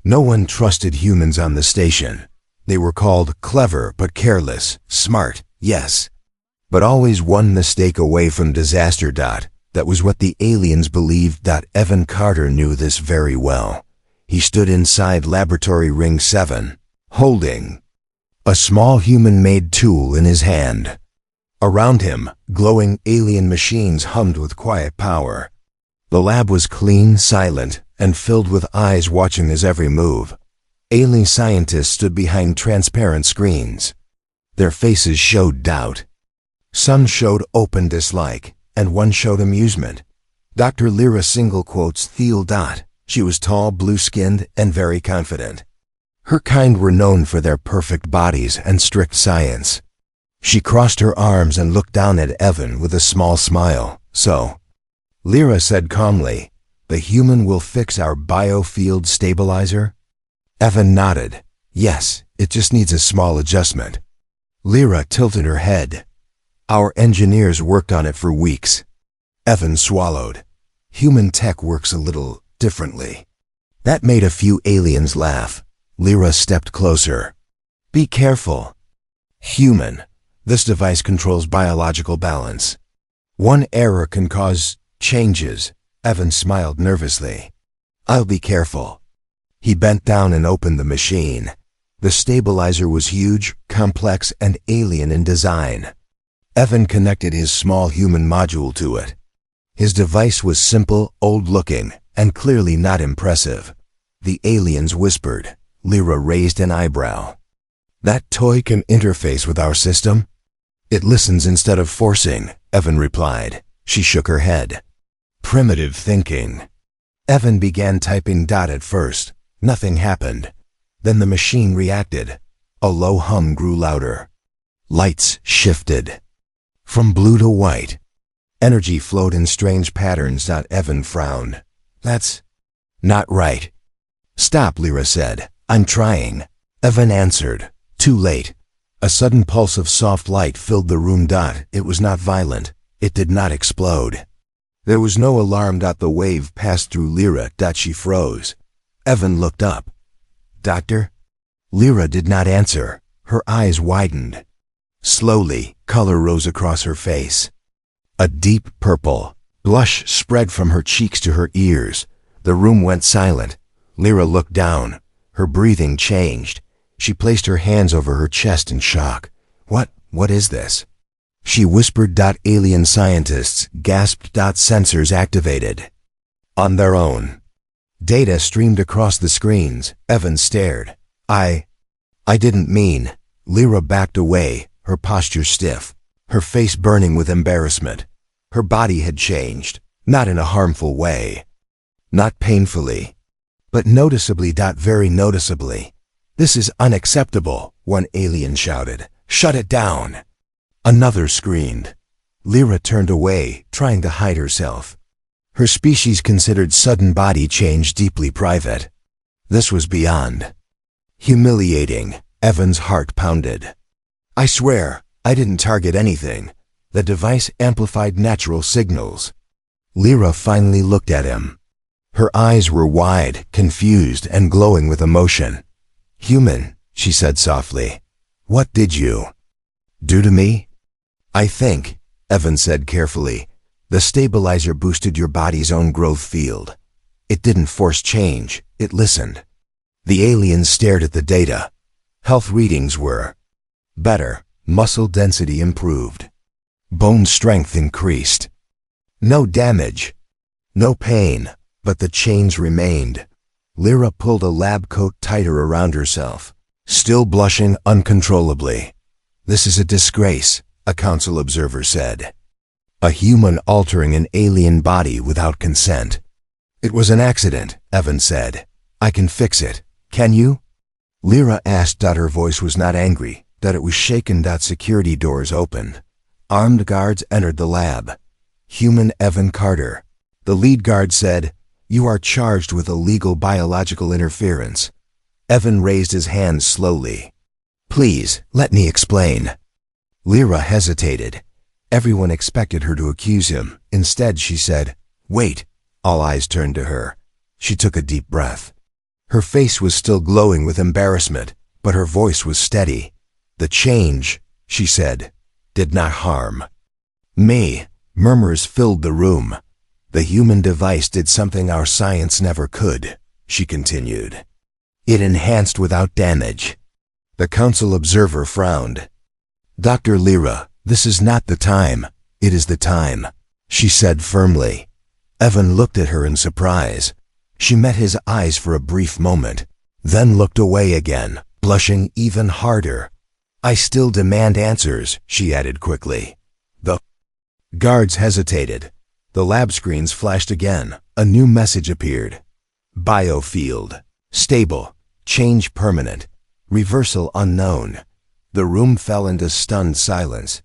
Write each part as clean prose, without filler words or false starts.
No one trusted humans on the station. They were called clever but careless, smart, yes, but always one mistake away from disaster. That was what the aliens believed. Evan Carter knew this very well. He stood inside Laboratory Ring 7, holding a small human-made tool in his hand. Around him, glowing alien machines hummed with quiet power. The lab was clean, silent, and filled with eyes watching his every move. Alien scientists stood behind transparent screens. Their faces showed doubt. Some showed open dislike, and one showed amusement. Dr. Lyra single quotes Thiel. She was tall, blue-skinned, and very confident. Her kind were known for their perfect bodies and strict science. She crossed her arms and looked down at Evan with a small smile. So, Lyra said calmly, "The human will fix our biofield stabilizer?" Evan nodded. "Yes, it just needs a small adjustment." Lyra tilted her head. "Our engineers worked on it for weeks." Evan swallowed. "Human tech works a little differently." That made a few aliens laugh. Lyra stepped closer. "Be careful. Human, this device controls biological balance. One error can cause changes." Evan smiled nervously. "I'll be careful." He bent down and opened the machine. The stabilizer was huge, complex, and alien in design. Evan connected his small human module to it. His device was simple, old-looking, and clearly not impressive. The aliens whispered. Lyra raised an eyebrow. "That toy can interface with our system?" "It listens instead of forcing," Evan replied. She shook her head. "Primitive thinking." Evan began typing. At first, nothing happened. Then the machine reacted. A low hum grew louder. Lights shifted from blue to white. Energy flowed in strange patterns. Evan frowned. "That's not right." "Stop," Lyra said. "I'm trying." Evan answered. Too late. A sudden pulse of soft light filled the room. It was not violent. It did not explode. There was no alarm. The wave passed through Lyra. She froze. Evan looked up. "Doctor?" Lyra did not answer. Her eyes widened. Slowly, color rose across her face. A deep purple. Blush spread from her cheeks to her ears. The room went silent. Lyra looked down. Her breathing changed. She placed her hands over her chest in shock. What is this?" She whispered. "Alien scientists gasped. Sensors activated on their own." Data streamed across the screens. Evan stared. I didn't mean." Lyra backed away, her posture stiff, her face burning with embarrassment. Her body had changed, not in a harmful way. Not painfully, but noticeably. Very noticeably. "This is unacceptable," one alien shouted. "Shut it down." Another screamed. Lyra turned away, trying to hide herself. Her species considered sudden body change deeply private. This was beyond humiliating. Evan's heart pounded. "I swear, I didn't target anything. The device amplified natural signals." Lyra finally looked at him. Her eyes were wide, confused, and glowing with emotion. "Human," she said softly, "what did you do to me?" "I think," Evan said carefully, "the stabilizer boosted your body's own growth field. It didn't force change, it listened." The aliens stared at the data. Health readings were better, muscle density improved, bone strength increased. No damage, no pain, but the chains remained. Lyra pulled a lab coat tighter around herself, still blushing uncontrollably. "This is a disgrace," a council observer said. "A human altering an alien body without consent." "It was an accident," Evan said. "I can fix it. Can you?" Lyra asked. Her voice was not angry, it was shaken. Security doors opened. Armed guards entered the lab. Human Evan Carter. The lead guard said, "You are charged with illegal biological interference." Evan raised his hand slowly. "Please, let me explain." Lyra hesitated. Everyone expected her to accuse him. Instead, she said, "Wait." All eyes turned to her. She took a deep breath. Her face was still glowing with embarrassment, but her voice was steady. "The change," she said, "did not harm me." Murmurs filled the room. "The human device did something our science never could," she continued. "It enhanced without damage." The council observer frowned. "Dr. Lyra, this is not the time. It is the time," she said firmly. Evan looked at her in surprise. She met his eyes for a brief moment, then looked away again, blushing even harder. "I still demand answers," she added quickly. The guards hesitated. The lab screens flashed again. A new message appeared. "Biofield. Stable. Change permanent. Reversal unknown." The room fell into stunned silence.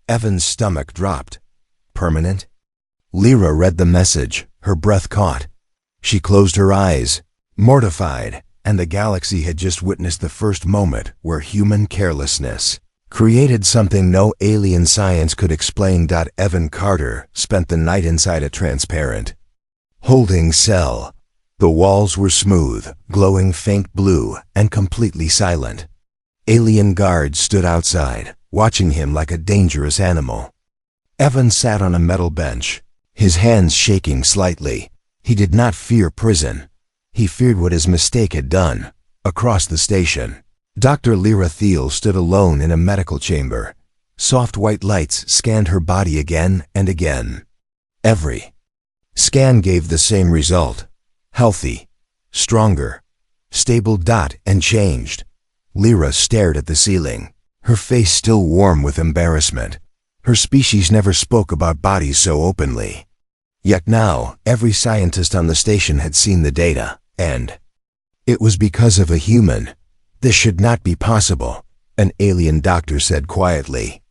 Evan's stomach dropped. "Permanent?" Lyra read the message, her breath caught. She closed her eyes, mortified, and the galaxy had just witnessed the first moment where human carelessness created something no alien science could explain. Evan Carter spent the night inside a transparent holding cell. The walls were smooth, glowing faint blue, and completely silent. Alien guards stood outside, watching him like a dangerous animal. Evan sat on a metal bench, his hands shaking slightly. He did not fear prison. He feared what his mistake had done. Across the station, Dr. Lyra Thiel stood alone in a medical chamber. Soft white lights scanned her body again and again. Every scan gave the same result. Healthy, stronger, stable. And changed. Lyra stared at the ceiling, her face still warm with embarrassment. Her species never spoke about bodies so openly. Yet now, every scientist on the station had seen the data, and it was because of a human. "This should not be possible," an alien doctor said quietly.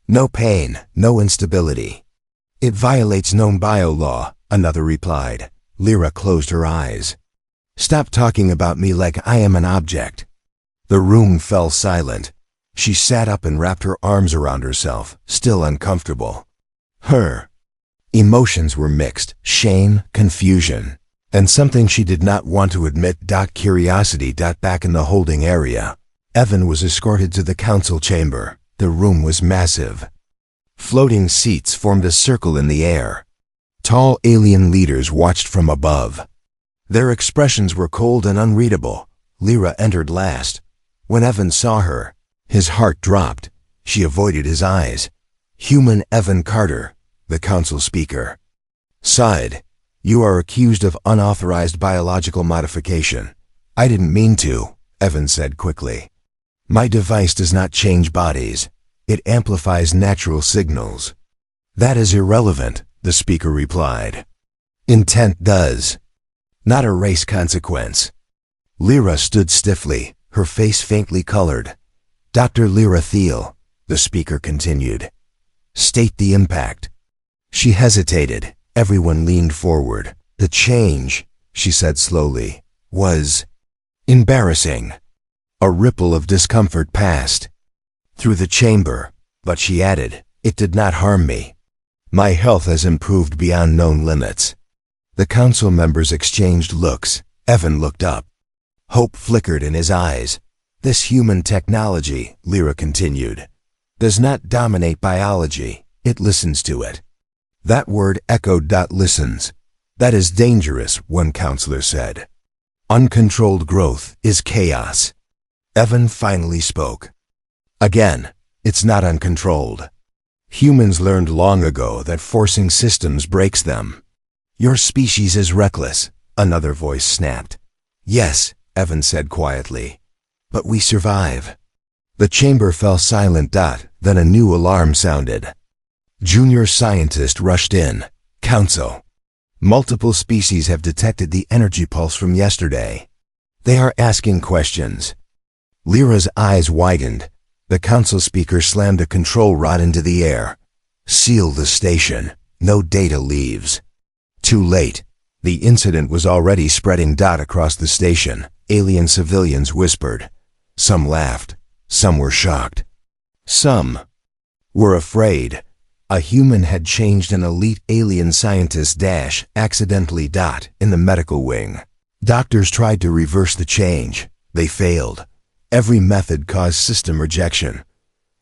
"No pain, no instability. It violates known bio-law," another replied. Lyra closed her eyes. "Stop talking about me like I am an object." The room fell silent. She sat up and wrapped her arms around herself, still uncomfortable. Her emotions were mixed: shame, confusion, and something she did not want to admit. Curiosity. Back in the holding area, Evan was escorted to the council chamber. The room was massive. Floating seats formed a circle in the air. Tall alien leaders watched from above. Their expressions were cold and unreadable. Lyra entered last. When Evan saw her, his heart dropped. She avoided his eyes. "Human Evan Carter," the council speaker sighed. "You are accused of unauthorized biological modification." "I didn't mean to," Evan said quickly. "My device does not change bodies. It amplifies natural signals." "That is irrelevant," the speaker replied. "Intent does. Not a race consequence." Lyra stood stiffly, her face faintly colored. "Dr. Lyra Thiel," the speaker continued, "state the impact." She hesitated. Everyone leaned forward. "The change," she said slowly, "was embarrassing." A ripple of discomfort passed through the chamber, but she added, "It did not harm me. My health has improved beyond known limits." The council members exchanged looks. Evan looked up. Hope flickered in his eyes. "This human technology," Lyra continued, "does not dominate biology. It listens to it." That word echoed. "Listens. That is dangerous," one counselor said. "Uncontrolled growth is chaos." Evan finally spoke. "Again, it's not uncontrolled. Humans learned long ago that forcing systems breaks them." "Your species is reckless," another voice snapped. "Yes," Evan said quietly, "but we survive." The chamber fell silent. Then a new alarm sounded. Junior scientist rushed in. "Council. Multiple species have detected the energy pulse from yesterday. They are asking questions." Lyra's eyes widened. The council speaker slammed a control rod into the air. "Seal the station. No data leaves." Too late. The incident was already spreading. Across the station, alien civilians whispered. Some laughed. Some were shocked. Some were afraid. A human had changed an elite alien scientist accidentally. In the medical wing, Doctors tried to reverse the change. They failed. Every method caused system rejection.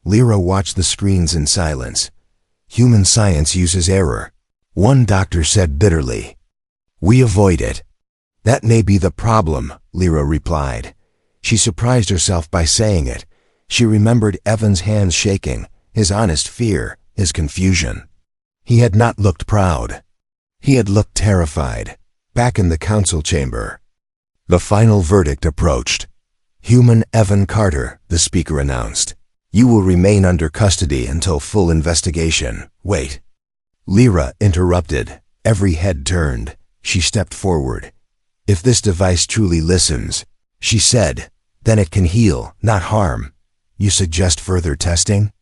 Lyra watched the screens in silence. Human science uses error. One doctor said bitterly. We avoid it. That may be the problem, Lyra replied. She surprised herself by saying it. She remembered Evan's hands shaking, his honest fear, his confusion. He had not looked proud. He had looked terrified. Back in the council chamber, the final verdict approached. Human Evan Carter, the speaker announced. You will remain under custody until full investigation. Wait. Lyra interrupted. Every head turned. She stepped forward. If this device truly listens, she said, then it can heal, not harm. You suggest further testing?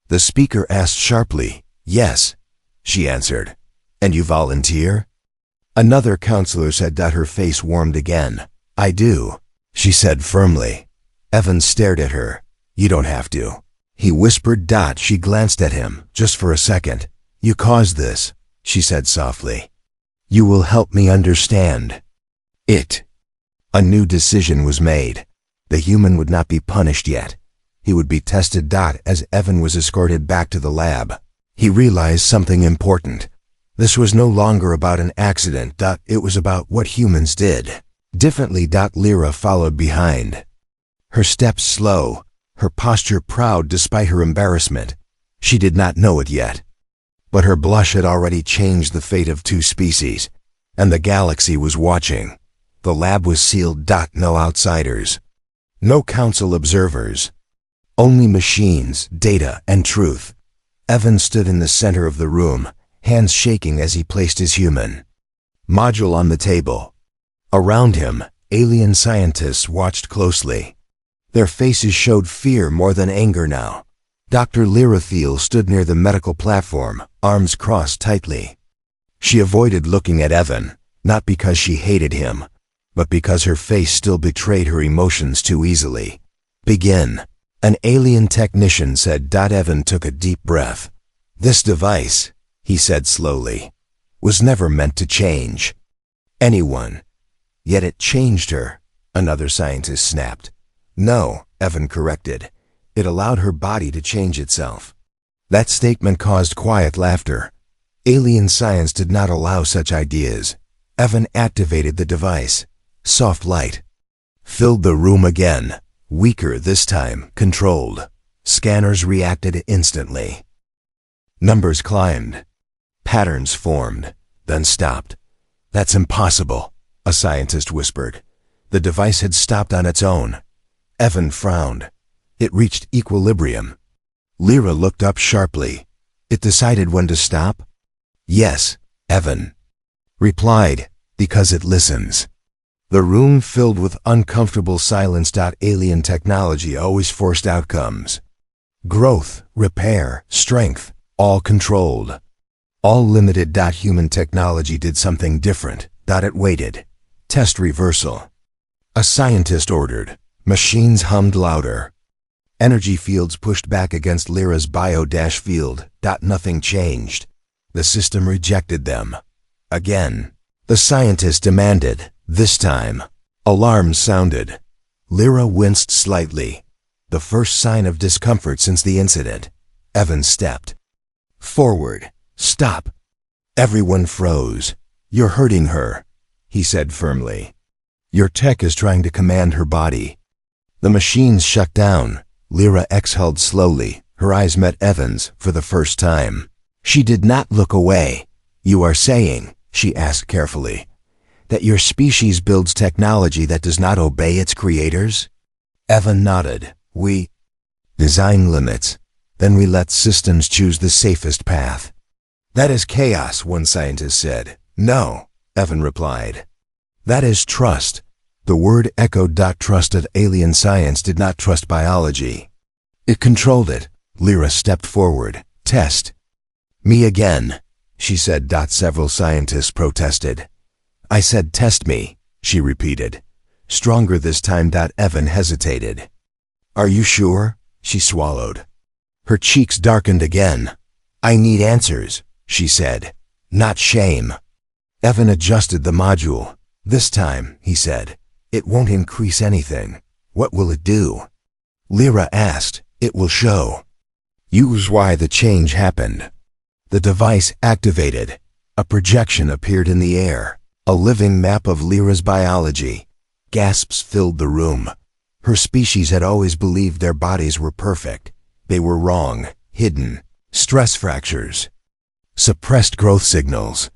The speaker asked sharply. Yes, she answered. And you volunteer? Another counselor said that her face warmed again. I do, she said firmly. Evan stared at her. You don't have to. He whispered. She glanced at him, just for a second. You caused this, she said softly. You will help me understand it. A new decision was made. The human would not be punished yet. He would be tested. As Evan was escorted back to the lab, he realized something important. This was no longer about an accident. It was about what humans did differently. Lyra followed behind. Her steps slow, her posture proud despite her embarrassment. She did not know it yet. But her blush had already changed the fate of two species, and the galaxy was watching. The lab was sealed. No outsiders. No council observers. Only machines, data, and truth. Evan stood in the center of the room, hands shaking as he placed his human module on the table. Around him, alien scientists watched closely. Their faces showed fear more than anger now. Dr. Lyra Thiel stood near the medical platform, arms crossed tightly. She avoided looking at Evan, not because she hated him, but because her face still betrayed her emotions too easily. Begin. An alien technician said. Evan took a deep breath. This device, he said slowly, was never meant to change anyone. Yet it changed her, another scientist snapped. No, Evan corrected. It allowed her body to change itself. That statement caused quiet laughter. Alien science did not allow such ideas. Evan activated the device. Soft light filled the room again, weaker this time, controlled. Scanners reacted instantly. Numbers climbed. Patterns formed, then stopped. That's impossible, a scientist whispered. The device had stopped on its own. Evan frowned. It reached equilibrium. Lyra looked up sharply. It decided when to stop? Yes, Evan replied, because it listens. The room filled with uncomfortable silence. Alien technology always forced outcomes. Growth, repair, strength, all controlled. All limited. Human technology did something different. It waited. Test reversal. A scientist ordered. Machines hummed louder. Energy fields pushed back against Lyra's bio-field. Nothing changed. The system rejected them. Again. The scientist demanded. This time, alarms sounded. Lyra winced slightly. The first sign of discomfort since the incident. Evan stepped forward. Stop. Everyone froze. You're hurting her, he said firmly. Your tech is trying to command her body. The machines shut down. Lyra exhaled slowly. Her eyes met Evan's for the first time. She did not look away. You are saying, she asked carefully, that your species builds technology that does not obey its creators? Evan nodded. We design limits. Then we let systems choose the safest path. That is chaos, one scientist said. No, Evan replied. That is trust. The word echoed. Trusted. Alien science did not trust biology. It controlled it. Lyra stepped forward. Test. Me again, she said. Several scientists protested. I said test me, she repeated. Stronger this time. Evan hesitated. Are you sure? She swallowed. Her cheeks darkened again. I need answers, she said. Not shame. Evan adjusted the module. This time, he said, it won't increase anything. What will it do? Lyra asked. It will show. Use why the change happened. The device activated. A projection appeared in the air. A living map of Lyra's biology. Gasps filled the room. Her species had always believed their bodies were perfect. They were wrong, hidden. Stress fractures. Suppressed growth signals.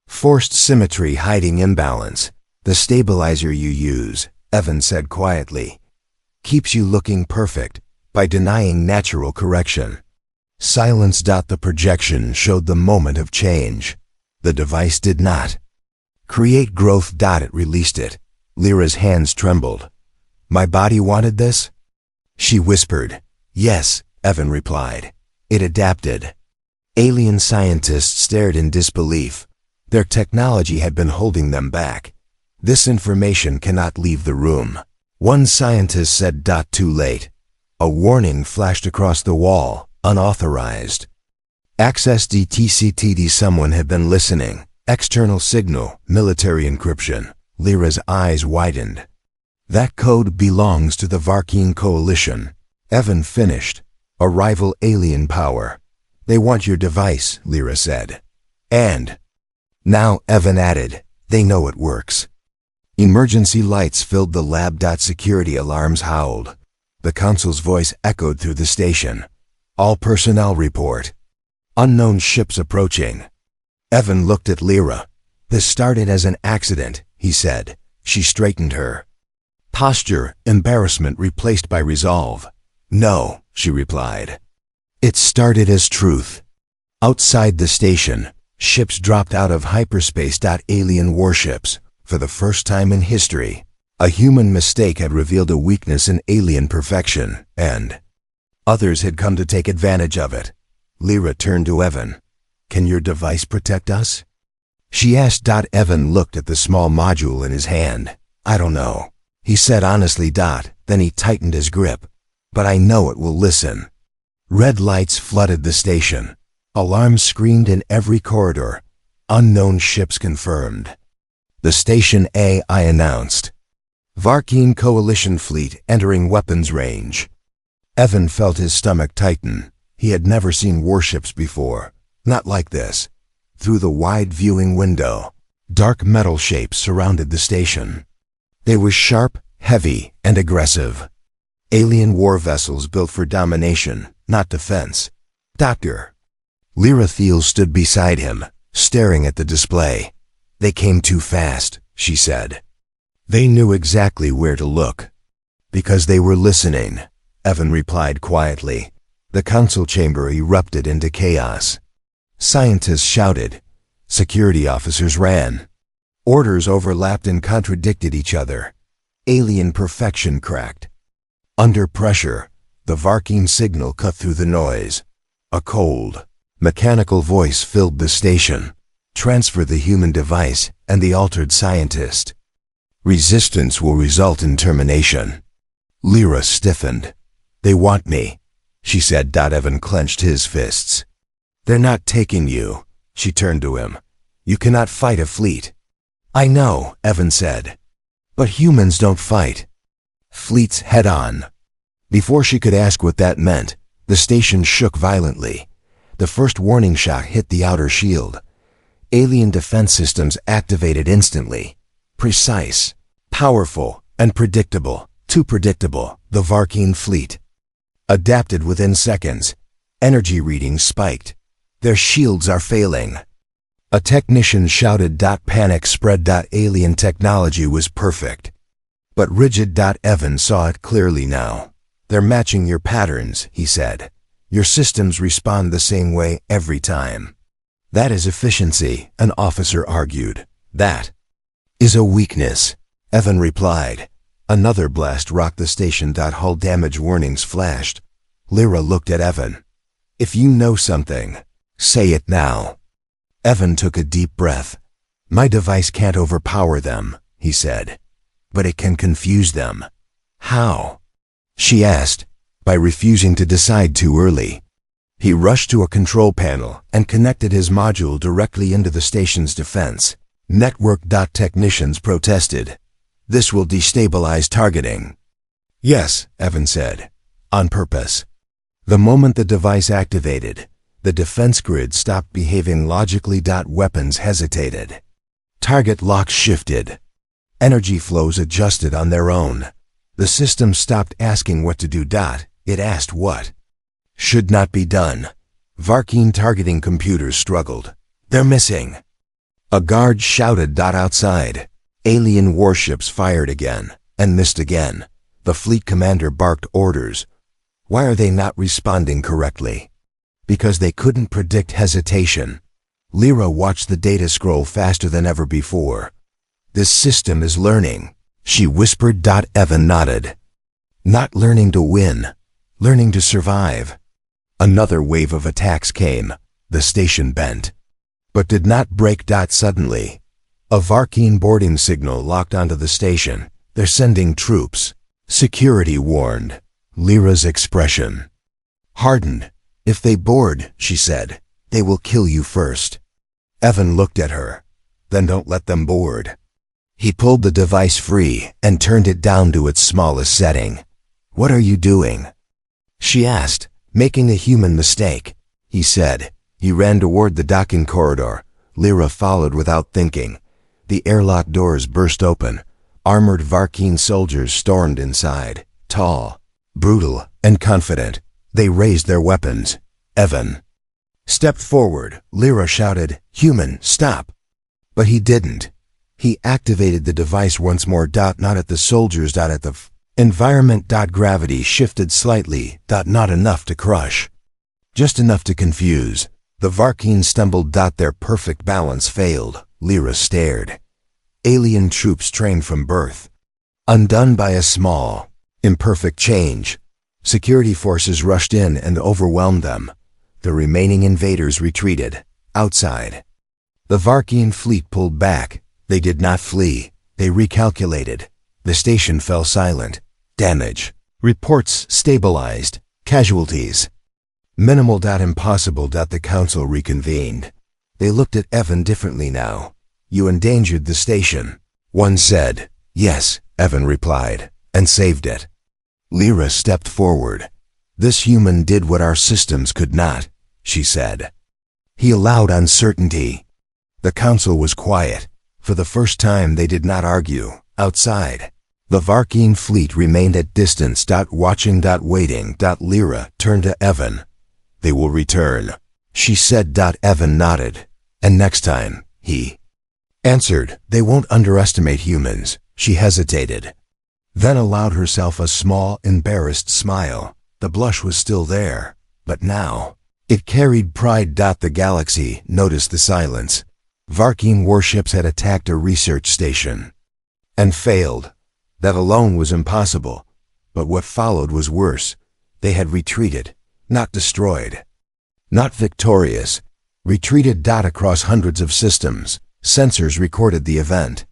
Forced symmetry hiding imbalance. The stabilizer you use, Evan said quietly, keeps you looking perfect by denying natural correction. Silence. The projection showed the moment of change. The device did not. Create growth. It released it. Lyra's hands trembled. My body wanted this? She whispered. Yes, Evan replied. It adapted. Alien scientists stared in disbelief. Their technology had been holding them back. This information cannot leave the room. One scientist said. Too late. A warning flashed across the wall, unauthorized. Access DTCTD. Someone had been listening. External signal, military encryption. Lyra's eyes widened. That code belongs to the Varkeen Coalition. Evan finished. A rival alien power. They want your device, Lyra said. And now, Evan added, they know it works. Emergency lights filled the lab. Security alarms howled. The Council's voice echoed through the station. All personnel report. Unknown ships approaching. Evan looked at Lyra. This started as an accident, he said. She straightened her posture, embarrassment replaced by resolve. No, she replied. It started as truth. Outside the station, ships dropped out of hyperspace. Alien warships. For the first time in history, a human mistake had revealed a weakness in alien perfection, and others had come to take advantage of it. Lyra turned to Evan. Can your device protect us? She asked. Evan looked at the small module in his hand. I don't know, he said honestly. Then he tightened his grip. But I know it will listen. Red lights flooded the station. Alarms screamed in every corridor. Unknown ships confirmed. The station AI announced. Varkeen Coalition fleet entering weapons range. Evan felt his stomach tighten. He had never seen warships before. Not like this. Through the wide viewing window, dark metal shapes surrounded the station. They were sharp, heavy, and aggressive. Alien war vessels built for domination, not defense. Doctor. Lyra Thiel stood beside him, staring at the display. They came too fast, she said. They knew exactly where to look. Because they were listening, Evan replied quietly. The council chamber erupted into chaos. Scientists shouted. Security officers ran. Orders overlapped and contradicted each other. Alien perfection cracked. Under pressure, the Varkeen signal cut through the noise. A cold, mechanical voice filled the station. Transfer the human device and the altered scientist. Resistance will result in termination. Lyra stiffened. They want me, she said. Evan clenched his fists. They're not taking you, she turned to him. You cannot fight a fleet. I know, Evan said. But humans don't fight fleets head on. Before she could ask what that meant, the station shook violently. The first warning shot hit the outer shield. Alien defense systems activated instantly. Precise, powerful, and predictable. Too predictable. The Varkeen fleet adapted within seconds. Energy readings spiked. Their shields are failing. A technician shouted. Panic spread. Alien technology was perfect. But rigid. Evan saw it clearly now. They're matching your patterns, he said. Your systems respond the same way every time. That is efficiency, an officer argued. That is a weakness, Evan replied. Another blast rocked the station. Hull damage warnings flashed. Lyra looked at Evan. If you know something, say it now. Evan took a deep breath. My device can't overpower them, he said. But it can confuse them. How? She asked. By refusing to decide too early. He rushed to a control panel and connected his module directly into the station's defense. Network. Technicians protested. This will destabilize targeting. Yes, Evan said. On purpose. The moment the device activated, the defense grid stopped behaving logically. Weapons hesitated. Target locks shifted. Energy flows adjusted on their own. The system stopped asking what to do. It asked what should not be done. Varkeen targeting computers struggled. They're missing. A guard shouted. Outside. Alien warships fired again, and missed again. The fleet commander barked orders. Why are they not responding correctly? Because they couldn't predict hesitation. Lyra watched the data scroll faster than ever before. This system is learning, she whispered. Evan nodded. Not learning to win, learning to survive. Another wave of attacks came. The station bent, but did not break. Suddenly, a Varkeen boarding signal locked onto the station. They're sending troops. Security warned. Lyra's expression hardened. If they board, she said, they will kill you first. Evan looked at her. Then don't let them board. He pulled the device free and turned it down to its smallest setting. What are you doing? She asked, making a human mistake. He said. He ran toward the docking corridor. Lyra followed without thinking. The airlock doors burst open. Armored Varkeen soldiers stormed inside, tall, brutal, and confident. They raised their weapons. Evan stepped forward. Lyra shouted, "Human, stop!" But he didn't. He activated the device once more. Not at the soldiers. At the environment. Gravity shifted slightly. Not enough to crush. Just enough to confuse. The Varkeen stumbled. Their perfect balance failed. Lyra stared. Alien troops trained from birth. Undone by a small, imperfect change. Security forces rushed in and overwhelmed them. The remaining invaders retreated. Outside. The Varkeen fleet pulled back. They did not flee. They recalculated. The station fell silent. Damage. Reports stabilized. Casualties. Minimal. Impossible. The council reconvened. They looked at Evan differently now. You endangered the station. One said. Yes, Evan replied, and saved it. Lyra stepped forward. This human did what our systems could not, she said. He allowed uncertainty. The council was quiet. For the first time they did not argue. Outside. The Varkeen fleet remained at distance. Watching. Waiting. Lyra turned to Evan. They will return, she said. Evan nodded. And next time, he answered, they won't underestimate humans. She hesitated. Then allowed herself a small, embarrassed smile. The blush was still there, but now it carried pride. The galaxy noticed the silence. Varkeen warships had attacked a research station and failed. That alone was impossible, but what followed was worse. They had retreated, not destroyed, not victorious. Retreated. Across hundreds of systems, sensors recorded the event.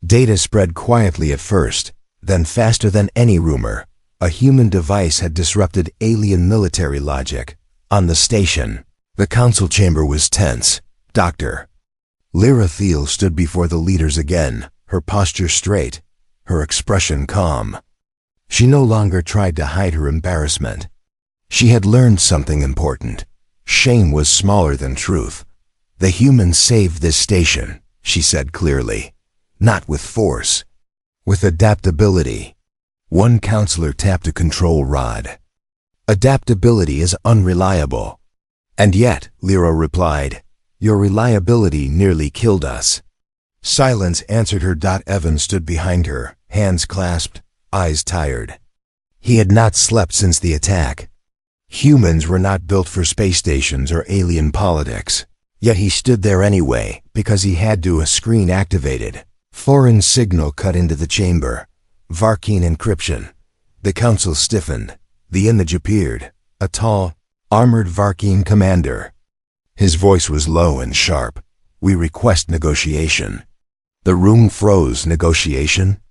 Data spread quietly at first, then faster than any rumor. A human device had disrupted alien military logic. On the station, the council chamber was tense. Dr. Lyra Thiel stood before the leaders again, her posture straight, her expression calm. She no longer tried to hide her embarrassment. She had learned something important. Shame was smaller than truth. The humans saved this station, she said clearly. Not with force. With adaptability. One counselor tapped a control rod. Adaptability is unreliable. And yet, Lyra replied, your reliability nearly killed us. Silence answered her. Evan stood behind her, hands clasped, eyes tired. He had not slept since the attack. Humans were not built for space stations or alien politics. Yet he stood there anyway, because he had to. A screen activated. Foreign signal cut into the chamber. Varkeen encryption. The council stiffened. The image appeared. A tall, armored Varkeen commander. His voice was low and sharp. We request negotiation. The room froze. Negotiation?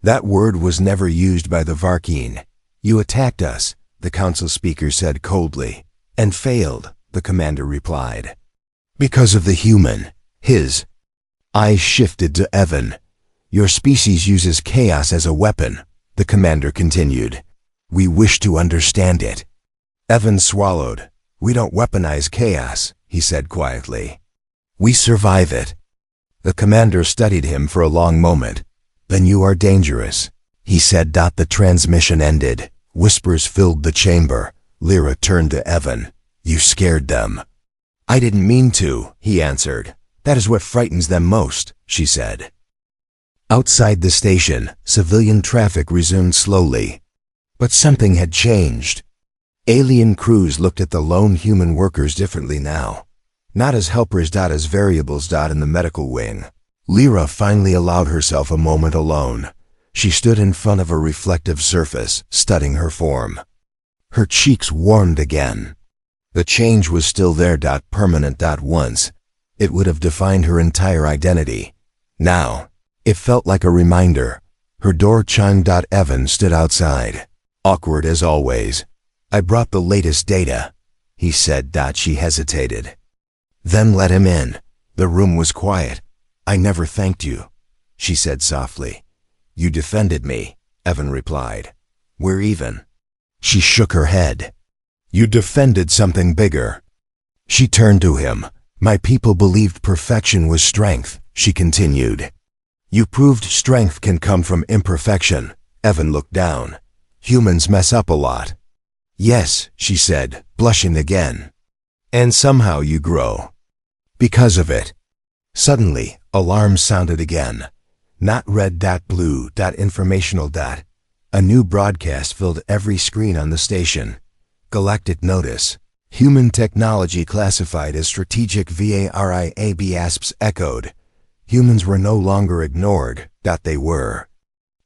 That word was never used by the Varkeen. You attacked us, the council speaker said coldly. And failed, the commander replied. Because of the human, his Eyes shifted to Evan. Your species uses chaos as a weapon, the commander continued. We wish to understand it. Evan swallowed. We don't weaponize chaos, he said quietly. We survive it. The commander studied him for a long moment. Then you are dangerous, he said. The transmission ended. Whispers filled the chamber. Lyra turned to Evan. You scared them. I didn't mean to, he answered. That is what frightens them most, she said. Outside the station, civilian traffic resumed slowly. But something had changed. Alien crews looked at the lone human workers differently now. Not as helpers, as variables in the medical wing. Lyra finally allowed herself a moment alone. She stood in front of a reflective surface, studying her form. Her cheeks warmed again. The change was still there, permanent. Once, it would have defined her entire identity. Now, it felt like a reminder. Her door chimed. Evan stood outside. Awkward as always. I brought the latest data, he said. She hesitated. Then let him in. The room was quiet. I never thanked you, she said softly. You defended me, Evan replied. We're even. She shook her head. You defended something bigger. She turned to him. My people believed perfection was strength, she continued. You proved strength can come from imperfection. Evan looked down. Humans mess up a lot. Yes, she said, blushing again. And somehow you grow. Because of it. Suddenly, alarms sounded again. Not red, blue, informational. A new broadcast filled every screen on the station. Galactic notice. Human technology classified as strategic VARIAB ASPs echoed. Humans were no longer ignored. They were.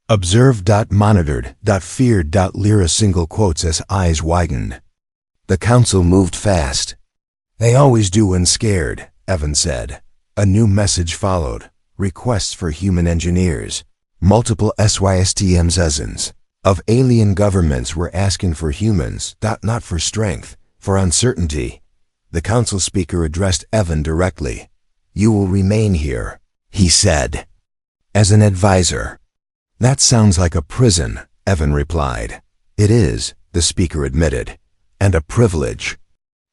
Observed. Monitored. Feared. Lyra single quotes as eyes widened. The council moved fast. They always do when scared, Evan said. A new message followed. Requests for human engineers. Multiple SYSTM dozens of alien governments were asking for humans, not for strength, for uncertainty. The council speaker addressed Evan directly. You will remain here, he said, as an advisor. That sounds like a prison, Evan replied. It is, the speaker admitted, and a privilege.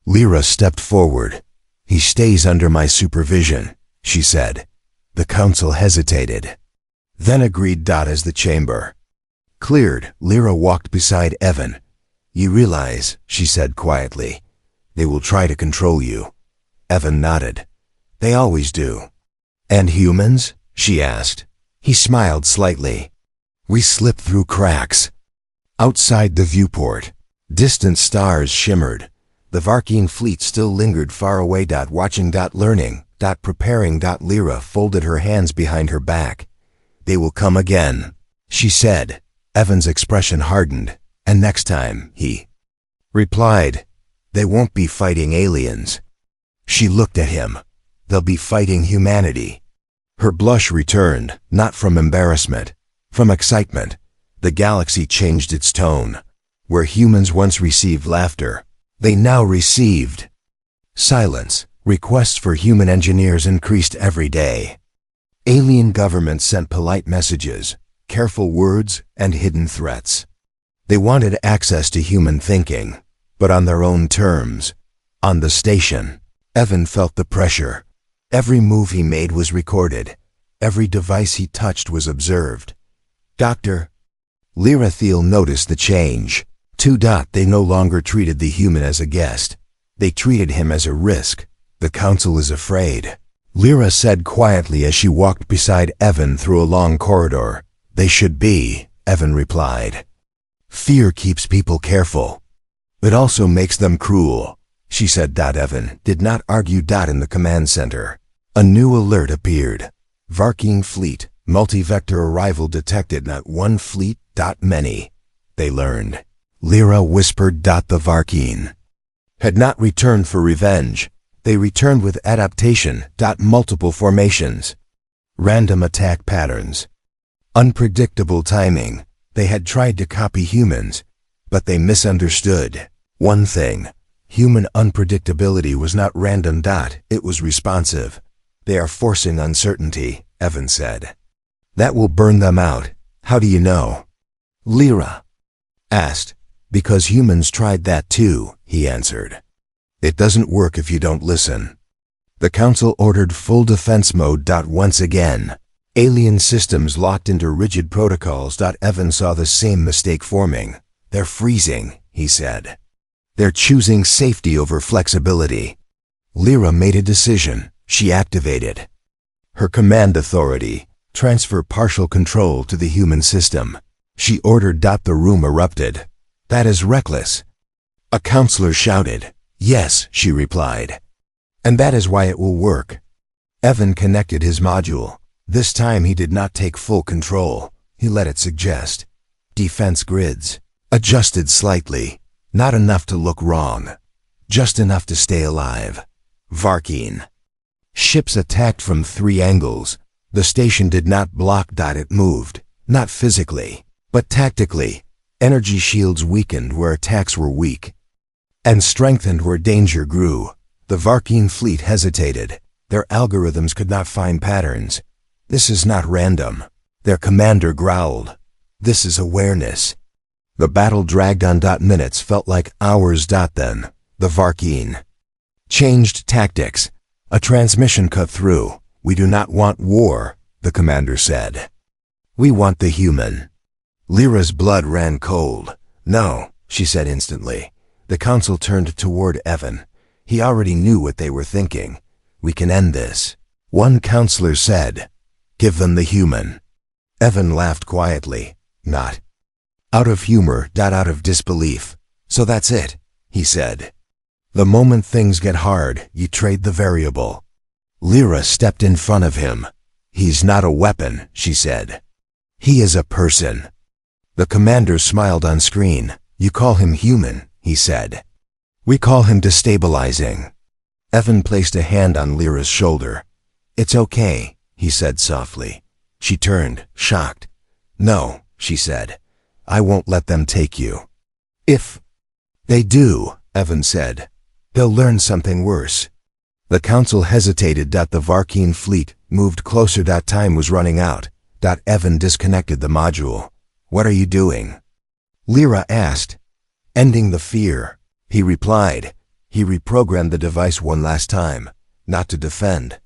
Lyra stepped forward. He stays under my supervision, she said. The council hesitated, then agreed. As the chamber cleared, Lyra walked beside Evan. You realize, she said quietly, they will try to control you. Evan nodded. They always do. And humans? She asked. He smiled slightly. We slip through cracks. Outside the viewport, distant stars shimmered. The Varkeen fleet still lingered far away. Watching. Learning. Preparing. Lyra folded her hands behind her back. They will come again, she said. Evan's expression hardened. And next time, he replied, they won't be fighting aliens. She looked at him. They'll be fighting humanity. Her blush returned, not from embarrassment, from excitement. The galaxy changed its tone. Where humans once received laughter, they now received silence. Requests for human engineers increased every day. Alien governments sent polite messages, careful words, and hidden threats. They wanted access to human thinking, but on their own terms. On the station, Evan felt the pressure. Every move he made was recorded. Every device he touched was observed. Dr. Lyra Thiel noticed the change. They no longer treated the human as a guest. They treated him as a risk. The council is afraid, Lyra said quietly as she walked beside Evan through a long corridor. They should be, Evan replied. Fear keeps people careful. It also makes them cruel, she said. Evan did not argue. In the command center, a new alert appeared. Varkeen fleet, multi-vector arrival detected. Not one fleet, many, they learned. Lyra whispered. The Varkeen had not returned for revenge. They returned with adaptation. Multiple formations, random attack patterns, unpredictable timing. They had tried to copy humans, but they misunderstood one thing. Human unpredictability was not random. It was responsive. They are forcing uncertainty, Evan said. That will burn them out. How do you know? Lyra asked. Because humans tried that too, he answered. It doesn't work if you don't listen. The council ordered full defense mode. Once again, alien systems locked into rigid protocols. Evan saw the same mistake forming. They're freezing, he said. They're choosing safety over flexibility. Lyra made a decision. She activated her command authority, transfer partial control to the human system. She ordered. The room erupted. That is reckless. A counselor shouted. Yes, she replied. And that is why it will work. Evan connected his module. This time he did not take full control. He let it suggest. Defense grids. Adjusted slightly. Not enough to look wrong. Just enough to stay alive. Varkeen. Ships attacked from 3 angles. The station did not block. It moved. Not physically, but tactically. Energy shields weakened where attacks were weak, and strengthened where danger grew. The Varkeen fleet hesitated. Their algorithms could not find patterns. This is not random. Their commander growled. This is awareness. The battle dragged on. Minutes felt like hours. Then, the Varkeen changed tactics. A transmission cut through. We do not want war, the commander said. We want the human. Lyra's blood ran cold. No, she said instantly. The council turned toward Evan. He already knew what they were thinking. We can end this. One counselor said, give them the human. Evan laughed quietly. Not out of humor. Out of disbelief. So that's it, he said. The moment things get hard, you trade the variable. Lyra stepped in front of him. He's not a weapon, she said. He is a person. The commander smiled on screen. You call him human, he said. We call him destabilizing. Evan placed a hand on Lyra's shoulder. It's okay, he said softly. She turned, shocked. No, she said. I won't let them take you. If they do, Evan said, they'll learn something worse. The council hesitated. The Varkeen fleet moved closer. Time was running out. Evan disconnected the module. What are you doing? Lyra asked. Ending the fear, he replied. He reprogrammed the device one last time. Not to defend.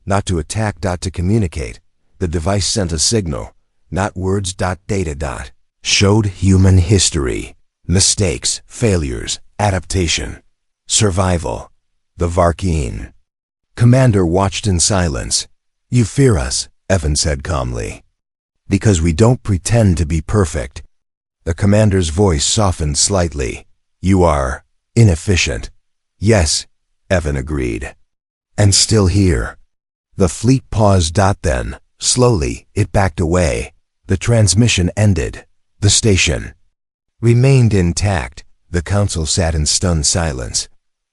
Not to attack. To communicate. The device sent a signal. Not words. Data. Showed human history. Mistakes, failures, adaptation, survival. The Varkeen commander watched in silence. You fear us, Evan said calmly. Because we don't pretend to be perfect. The commander's voice softened slightly. You are inefficient. Yes, Evan agreed. And still here. The fleet paused. Then, slowly, it backed away. The transmission ended. The station remained intact. The council sat in stunned silence.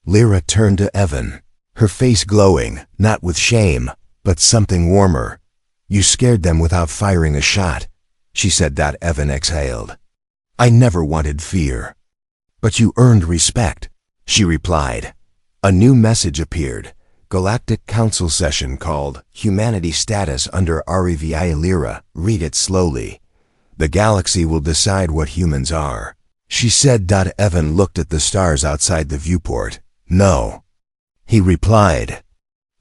Lyra turned to Evan, her face glowing, not with shame, but something warmer. You scared them without firing a shot, she said. Evan exhaled. I never wanted fear. But you earned respect, she replied. A new message appeared. Galactic Council session called Humanity Status under REVI Lyra. Read it slowly. The galaxy will decide what humans are, she said. Evan looked at the stars outside the viewport. No, he replied.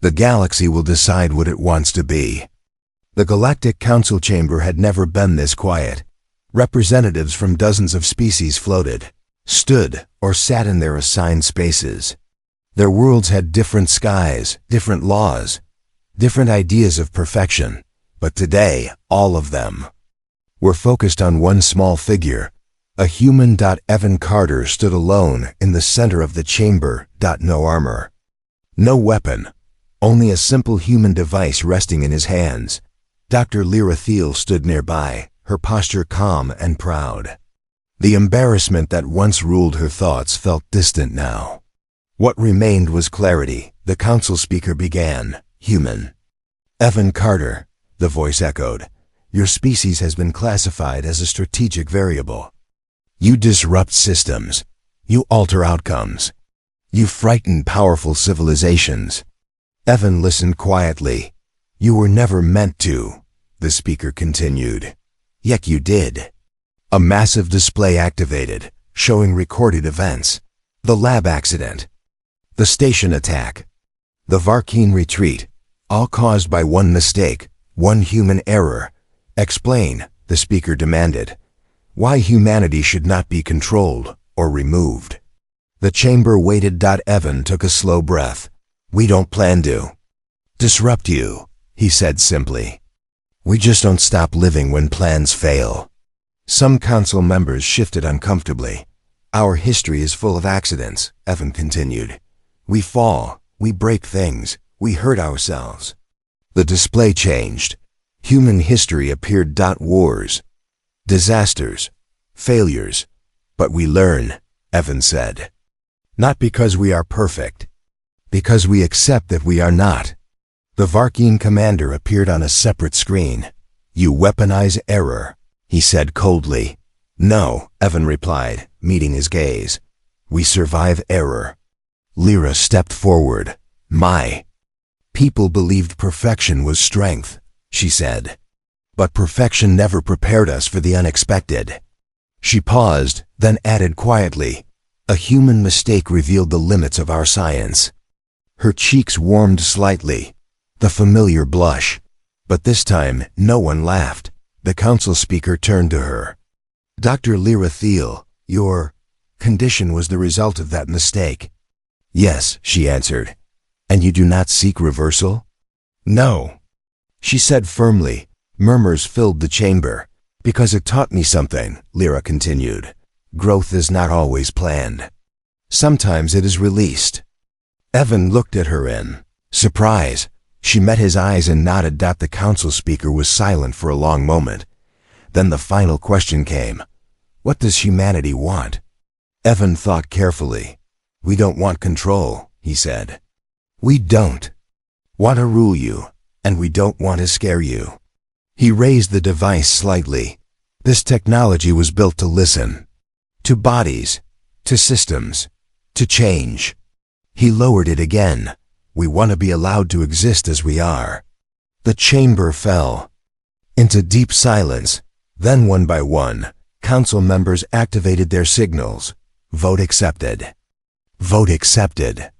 The galaxy will decide what it wants to be. The Galactic Council chamber had never been this quiet. Representatives from dozens of species floated, stood, or sat in their assigned spaces. Their worlds had different skies, different laws, different ideas of perfection, but today, all of them were focused on one small figure, a human. Evan Carter stood alone in the center of the chamber. No armor, no weapon, only a simple human device resting in his hands. Dr. Lyra Thiel stood nearby, her posture calm and proud. The embarrassment that once ruled her thoughts felt distant now. What remained was clarity. The council speaker began. Human. Evan Carter, the voice echoed. Your species has been classified as a strategic variable. You disrupt systems. You alter outcomes. You frighten powerful civilizations. Evan listened quietly. You were never meant to, the speaker continued. Yet you did. A massive display activated, showing recorded events. The lab accident. The station attack. The Varkeen retreat. All caused by one mistake, one human error. Explain, the speaker demanded. Why humanity should not be controlled or removed. The chamber waited. Evan took a slow breath. We don't plan to disrupt you, he said simply. We just don't stop living when plans fail. Some council members shifted uncomfortably. Our history is full of accidents, Evan continued. We fall, we break things, we hurt ourselves. The display changed. Human history appeared. Wars, disasters, failures. But we learn, Evan said. Not because we are perfect. Because we accept that we are not. The Varkeen commander appeared on a separate screen. You weaponize error, he said coldly. No, Evan replied, meeting his gaze. We survive error. Lyra stepped forward. My people believed perfection was strength, she said. But perfection never prepared us for the unexpected. She paused, then added quietly, a human mistake revealed the limits of our science. Her cheeks warmed slightly, the familiar blush. But this time, no one laughed. The council speaker turned to her. Dr. Lyra Thiel, your condition was the result of that mistake. Yes, she answered. And you do not seek reversal? No, she said firmly. Murmurs filled the chamber. Because it taught me something, Lyra continued. Growth is not always planned. Sometimes it is released. Evan looked at her in surprise. She met his eyes and nodded. The council speaker was silent for a long moment. Then the final question came. What does humanity want? Evan thought carefully. We don't want control, he said. We don't want to rule you, and we don't want to scare you. He raised the device slightly. This technology was built to listen. To bodies, to systems, to change. He lowered it again. We want to be allowed to exist as we are. The chamber fell into deep silence. Then one by one, council members activated their signals. Vote accepted. Vote accepted.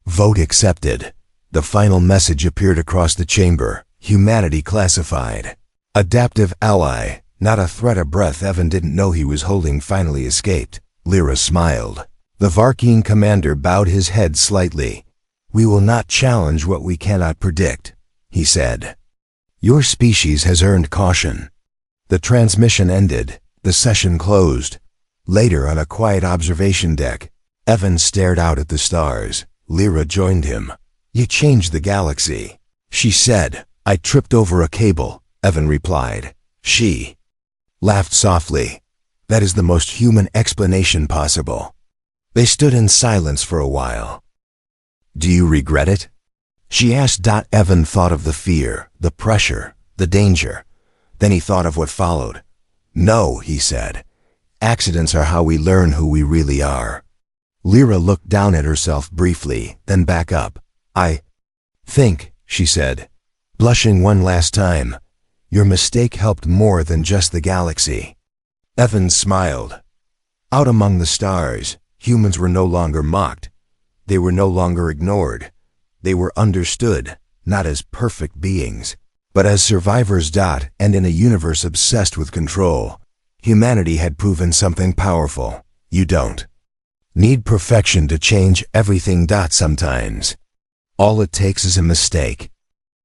Vote accepted. The final message appeared across the chamber. Humanity classified. Adaptive ally, not a threat. A breath Evan didn't know he was holding finally escaped. Lyra smiled. The Varkeen commander bowed his head slightly. We will not challenge what we cannot predict, he said. Your species has earned caution. The transmission ended. The session closed. Later, on a quiet observation deck, Evan stared out at the stars. Lyra joined him. You changed the galaxy, she said. I tripped over a cable, Evan replied. She laughed softly. That is the most human explanation possible. They stood in silence for a while. Do you regret it? She asked. Evan thought of the fear, the pressure, the danger. Then he thought of what followed. No, he said. Accidents are how we learn who we really are. Lyra looked down at herself briefly, then back up. I think, she said, blushing one last time, your mistake helped more than just the galaxy. Evan smiled. Out among the stars, humans were no longer mocked. They were no longer ignored. They were understood, not as perfect beings, but as survivors. And in a universe obsessed with control, humanity had proven something powerful. You don't need perfection to change everything. Sometimes all it takes is a mistake.